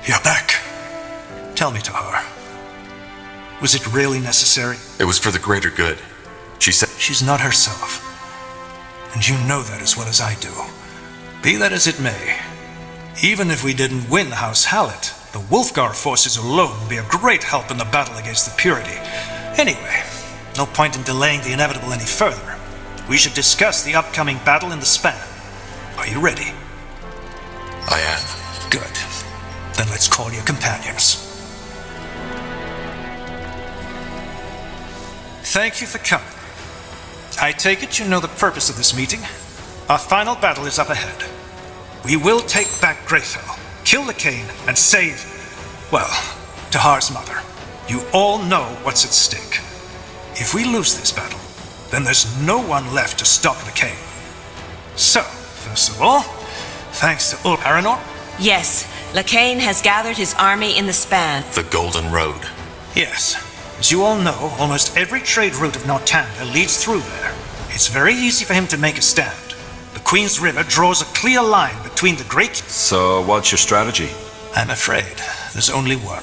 You're back. Tell me, Tahar. Was it really necessary? It was for the greater good. She said... She's not herself. And you know that as well as I do. Be that as it may, even if we didn't win House Hallett, the Wolfgar forces alone would be a great help in the battle against the Purity. Anyway, no point in delaying the inevitable any further. We should discuss the upcoming battle in the span. Are you ready? I am. Good. Then let's call your companions. Thank you for coming. I take it you know the purpose of this meeting. Our final battle is up ahead. We will take back Greyfell, kill Lakain, and save, well, Tahar's mother. You all know what's at stake. If we lose this battle, then there's no one left to stop Lakain. So, first of all, thanks to Paranor. Yes, Lakain has gathered his army in the span. The Golden Road. Yes. As you all know, almost every trade route of Nortanda leads through there. It's very easy for him to make a stand. The Queen's River draws a clear line between the great... So, what's your strategy? I'm afraid there's only one.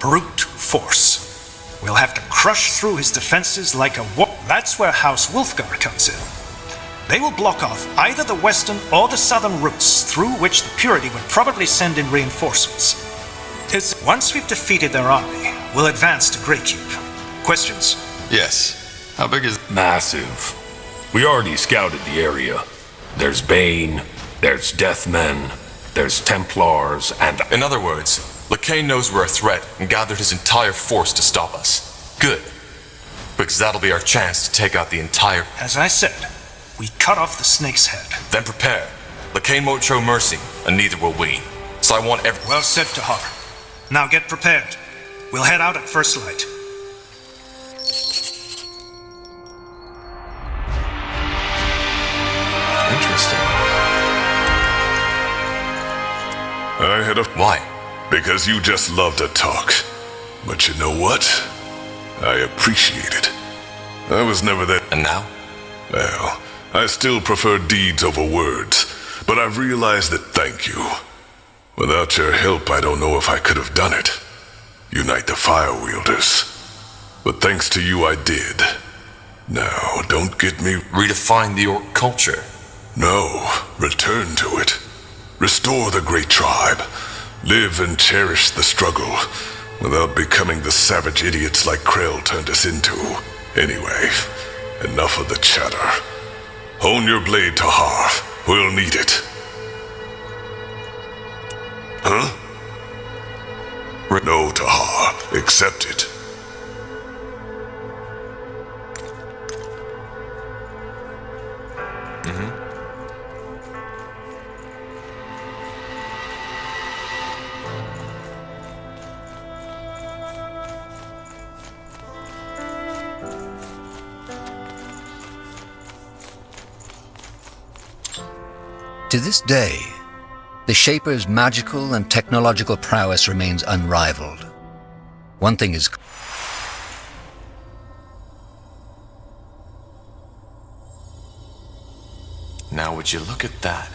Brute force. We'll have to crush through his defenses like a That's where House Wolfgar comes in. They will block off either the western or the southern routes through which the Purity would probably send in reinforcements. Once we've defeated their army, we'll advance to Greycube. Questions? Yes. How big is... Massive. We already scouted the area. There's Bane, there's Deathmen, there's Templars, and... In other words, Lakain knows we're a threat and gathered his entire force to stop us. Good. Because that'll be our chance to take out the entire... As I said, we cut off the snake's head. Then prepare. Lakain won't show mercy, and neither will we. So I want every... Well said, Tahar. Now get prepared. We'll head out at first light. Interesting. I had a... Why? Because you just love to talk. But you know what? I appreciate it. I was never that... And now? Well, I still prefer deeds over words, but I've realized that thank you. Without your help, I don't know if I could have done it. Unite the Fire Wielders. But thanks to you, I did. Now, don't get me... Redefine the Orc culture. No, return to it. Restore the great tribe. Live and cherish the struggle, without becoming the savage idiots like Krell turned us into. Anyway, enough of the chatter. Hone your blade, Tahar. We'll need it. Huh? No, Tahar. Accept it. To this day, the Shaper's magical and technological prowess remains unrivaled. One thing is... Now would you look at that?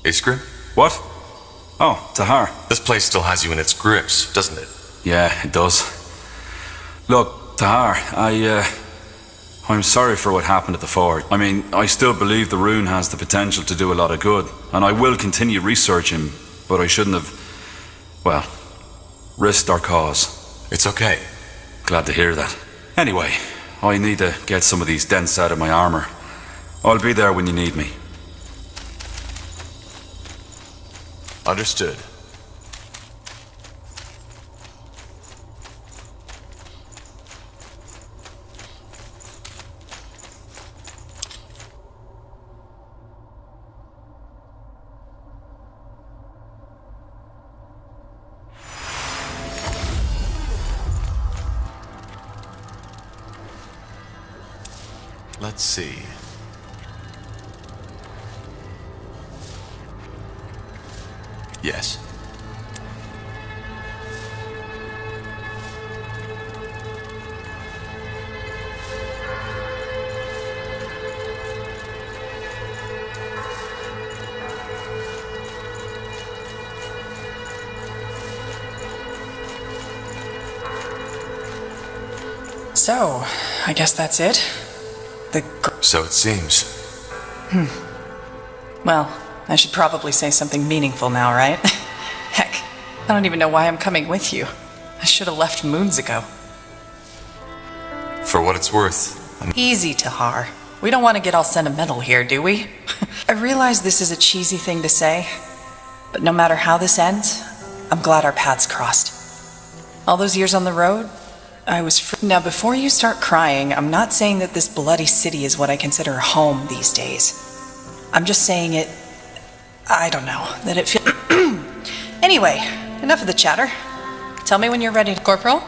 Ace Grim? What? Oh, Tahar. This place still has you in its grips, doesn't it? Yeah, it does. Look, Tahar, I'm sorry for what happened at the Ford. I mean, I still believe the rune has the potential to do a lot of good, and I will continue researching, but I shouldn't have, well, risked our cause. It's okay. Glad to hear that. Anyway, I need to get some of these dents out of my armor. I'll be there when you need me. Understood. Let's see. Yes. So, I guess that's it? So it seems. Well, I should probably say something meaningful now, right? Heck, I don't even know why I'm coming with you. I should have left moons ago. For what it's worth, Easy, Tahar. We don't want to get all sentimental here, do we? I realize this is a cheesy thing to say, but no matter how this ends, I'm glad our paths crossed. All those years on the road, I was free. Now, before you start crying, I'm not saying that this bloody city is what I consider home these days. I'm just saying it, I don't know, that it feels... Anyway, enough of the chatter. Tell me when you're ready. Corporal?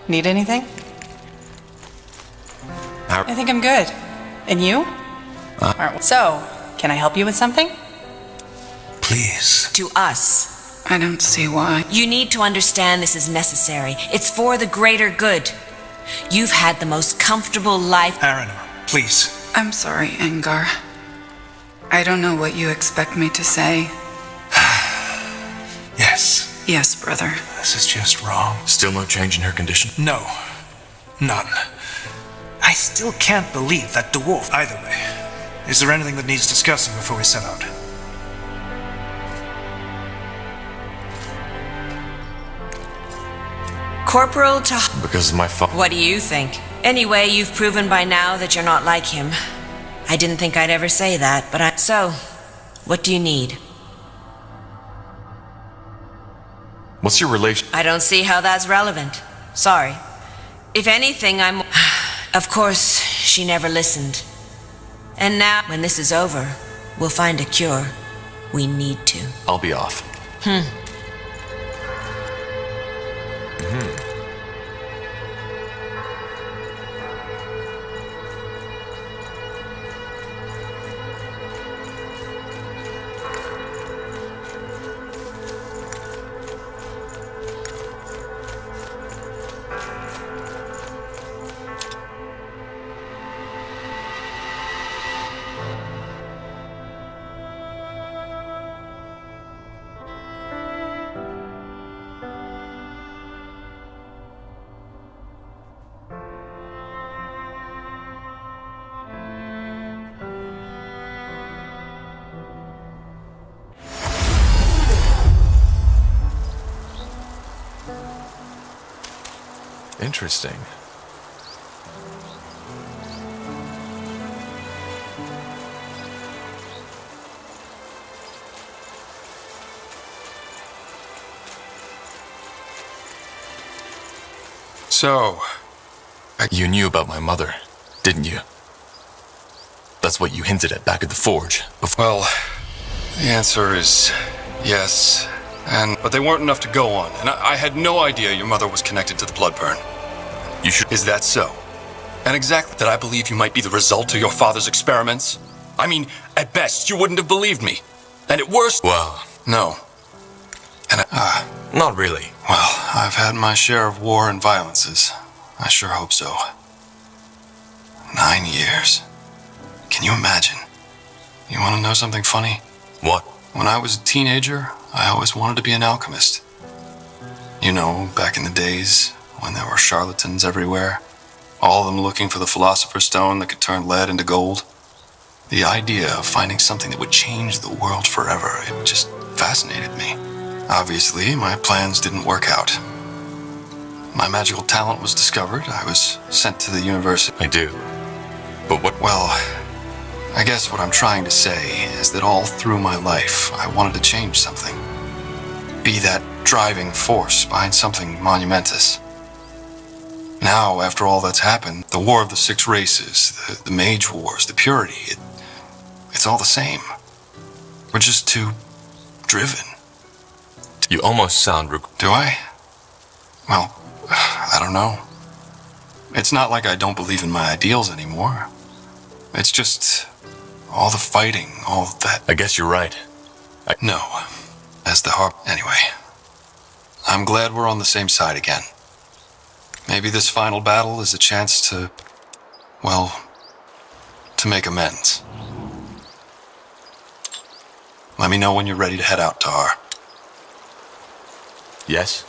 Need anything? I think I'm good. And you? So, can I help you with something? Please. To us. I don't see why. You need to understand this is necessary. It's for the greater good. You've had the most comfortable life. Arano, please. I'm sorry, Engar. I don't know what you expect me to say. Yes. Yes, brother. This is just wrong. still no change in her condition? No. None. I still can't believe that dwarf either way. Is there anything that needs discussing before we set out? Corporal to... Because of my fault. What do you think? Anyway, you've proven by now that you're not like him. I didn't think I'd ever say that, but I... So, what do you need? What's your relation? I don't see how that's relevant. Sorry. If anything, I'm... Of course, she never listened. And now, when this is over, we'll find a cure. We need to. I'll be off. Interesting. So... You knew about my mother, didn't you? That's what you hinted at back at the forge. Well, the answer is yes, but they weren't enough to go on, and I had no idea your mother was connected to the Bloodburn. You should... Is that so? And exactly that I believe you might be the result of your father's experiments? I mean, at best, you wouldn't have believed me. And at worst... Well... No. And not really. Well, I've had my share of war and violences. I sure hope so. 9 years. Can you imagine? You want to know something funny? What? When I was a teenager, I always wanted to be an alchemist. You know, back in the days when there were charlatans everywhere, all of them looking for the Philosopher's Stone that could turn lead into gold. The idea of finding something that would change the world forever, it just fascinated me. Obviously, my plans didn't work out. My magical talent was discovered. I was sent to the university. I do. But what... Well, I guess what I'm trying to say is that all through my life, I wanted to change something. Be that driving force behind something monumentous. Now, after all that's happened, the War of the Six Races, the Mage Wars, the Purity, it's all the same. We're just too driven. You almost sound... Do I? Well, I don't know. It's not like I don't believe in my ideals anymore. It's just all the fighting, all that. I guess you're right. No. As the harp... Anyway. I'm glad we're on the same side again. Maybe this final battle is a chance to... well, to make amends. Let me know when you're ready to head out, Tar. Yes?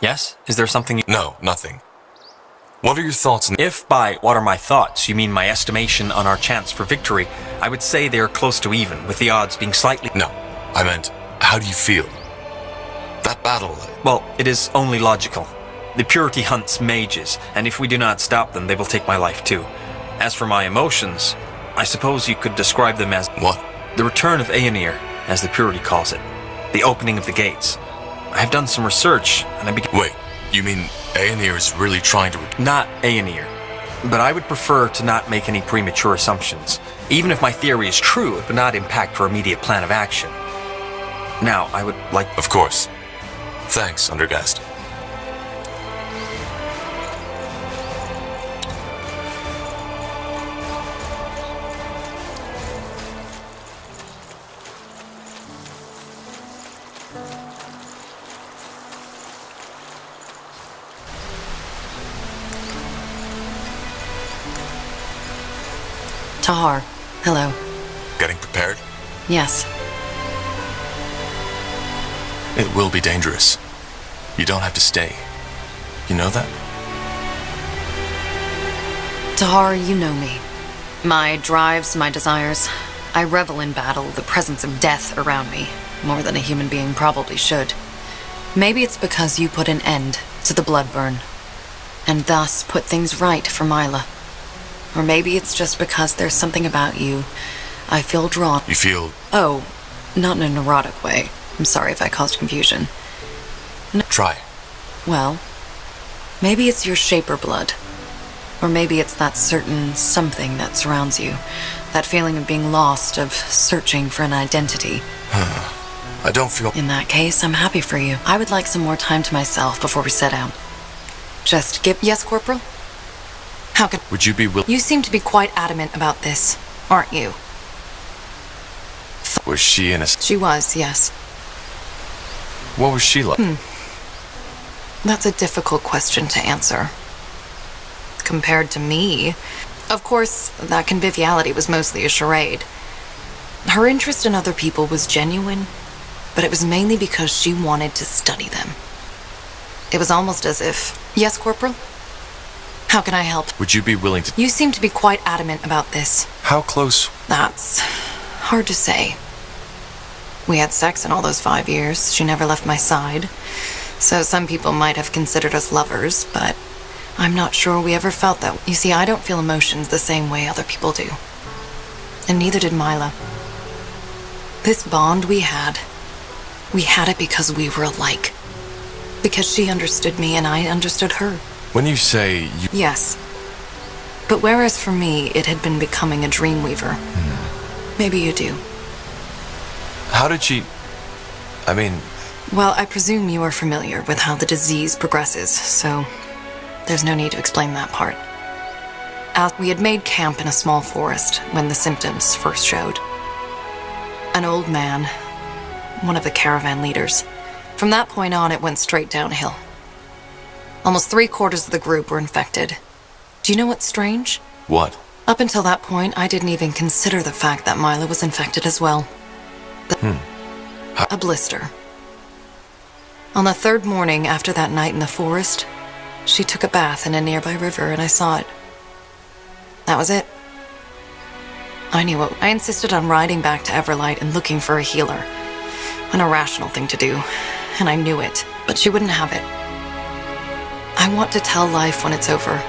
Yes? Is there something No, nothing. What are your thoughts on... If by what are my thoughts you mean my estimation on our chance for victory, I would say they are close to even, with the odds being slightly... No, I meant, how do you feel? That battle... Well, it is only logical. The Purity hunts mages, and if we do not stop them, they will take my life too. As for my emotions, I suppose you could describe them as... What? The return of Aenir, as the Purity calls it. The opening of the gates. I have done some research, and I began... Wait, you mean Aenir is really trying to... Not Aenir. But I would prefer to not make any premature assumptions. Even if my theory is true, it would not impact our immediate plan of action. Now, I would like... Of course. Thanks, Undergast. Tahar, hello. Getting prepared? Yes. It will be dangerous. You don't have to stay. You know that? Tahar, you know me. My drives, my desires. I revel in battle, the presence of death around me, more than a human being probably should. Maybe it's because you put an end to the blood burn, and thus put things right for Mila. Or maybe it's just because there's something about you I feel drawn. You feel... Oh, not in a neurotic way. I'm sorry if I caused confusion. No. Try. Well, maybe it's your Shaper blood. Or maybe it's that certain something that surrounds you. That feeling of being lost, of searching for an identity. I don't feel... In that case, I'm happy for you. I would like some more time to myself before we set out. Just give... Yes, Corporal? How can... Would you be willing... You seem to be quite adamant about this, aren't you? Was she in a... She was, yes. What was she like? That's a difficult question to answer. Compared to me, of course, that conviviality was mostly a charade. Her interest in other people was genuine, but it was mainly because she wanted to study them. It was almost as if... Yes, Corporal? How can I help? Would you be willing to... You seem to be quite adamant about this. How close... That's hard to say. We had sex in all those 5 years. She never left my side. So some people might have considered us lovers, but I'm not sure we ever felt that. You see, I don't feel emotions the same way other people do. And neither did Mila. This bond we had it because we were alike. Because she understood me and I understood her. When you say you... Yes. But whereas for me, it had been becoming a dreamweaver. Maybe you do. How did she... I mean... Well, I presume you are familiar with how the disease progresses, so there's no need to explain that part. We had made camp in a small forest when the symptoms first showed. An old man, one of the caravan leaders. From that point on, it went straight downhill. Almost 3/4 of the group were infected. Do you know what's strange? What? Up until that point, I didn't even consider the fact that Mila was infected as well. A blister. On the 3rd morning after that night in the forest, she took a bath in a nearby river and I saw it. That was it. I knew it. I insisted on riding back to Everlight and looking for a healer. An irrational thing to do, and I knew it, but she wouldn't have it. I want to tell life when it's over,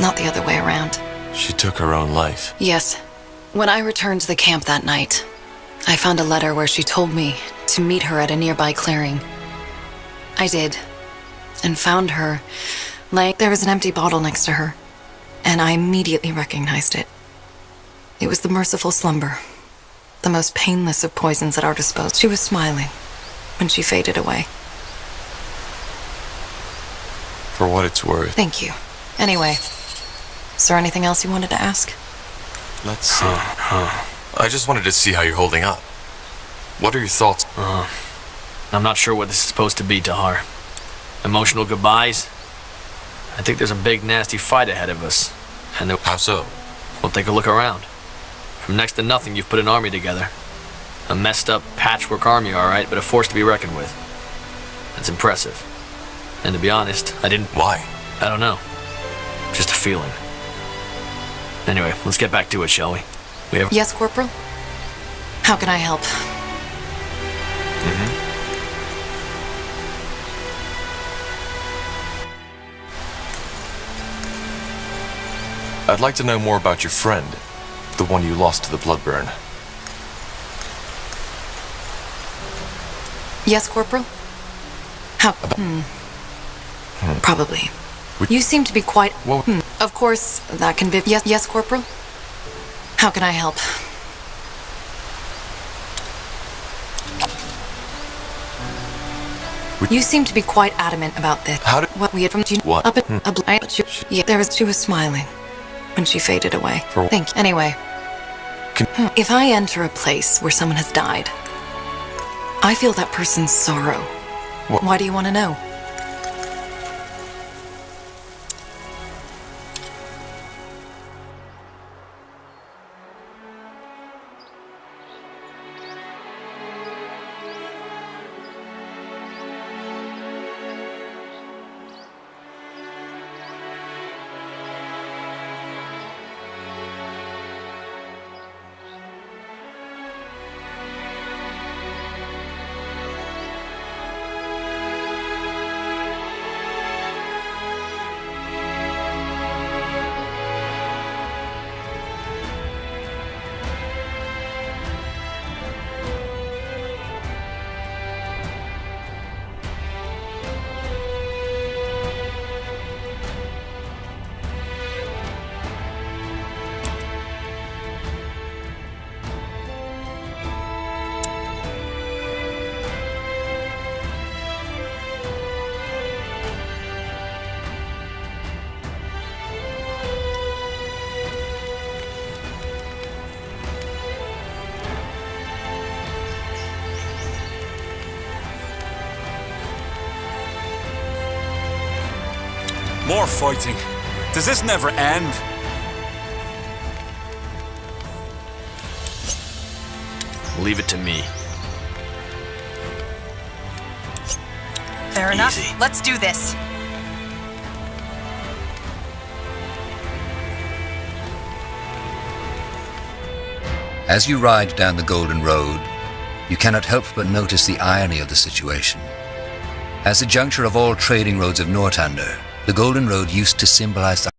not the other way around. She took her own life. Yes. When I returned to the camp that night, I found a letter where she told me to meet her at a nearby clearing. I did, and found her laying... There was an empty bottle next to her, and I immediately recognized it. It was the merciful slumber, the most painless of poisons at our disposal. She was smiling when she faded away. For what it's worth. Thank you. Anyway, is there anything else you wanted to ask? Let's see. I just wanted to see how you're holding up. What are your thoughts? I'm not sure what this is supposed to be, Tahar. Emotional goodbyes? I think there's a big, nasty fight ahead of us. And How so? Well, take a look around. From next to nothing, you've put an army together. A messed up patchwork army, all right, but a force to be reckoned with. That's impressive. And to be honest, I didn't... Why? I don't know. Just a feeling. Anyway, let's get back to it, shall we? We have... Yes, Corporal? How can I help? I'd like to know more about your friend, the one you lost to the bloodburn. Yes, Corporal? How? Probably. You seem to be quite... Well, Of course, that can be... Yes, Corporal? How can I help? You seem to be quite adamant about this. How did... What we had from you... What? Up at... Yeah, she was smiling when she faded away. For... Think. Anyway. Can... If I enter a place where someone has died, I feel that person's sorrow. What? Why do you want to know? More fighting. Does this never end? Leave it to me. Fair enough. Easy. Let's do this. As you ride down the Golden Road, you cannot help but notice the irony of the situation. As the juncture of all trading roads of Northander, the Golden Road used to symbolize the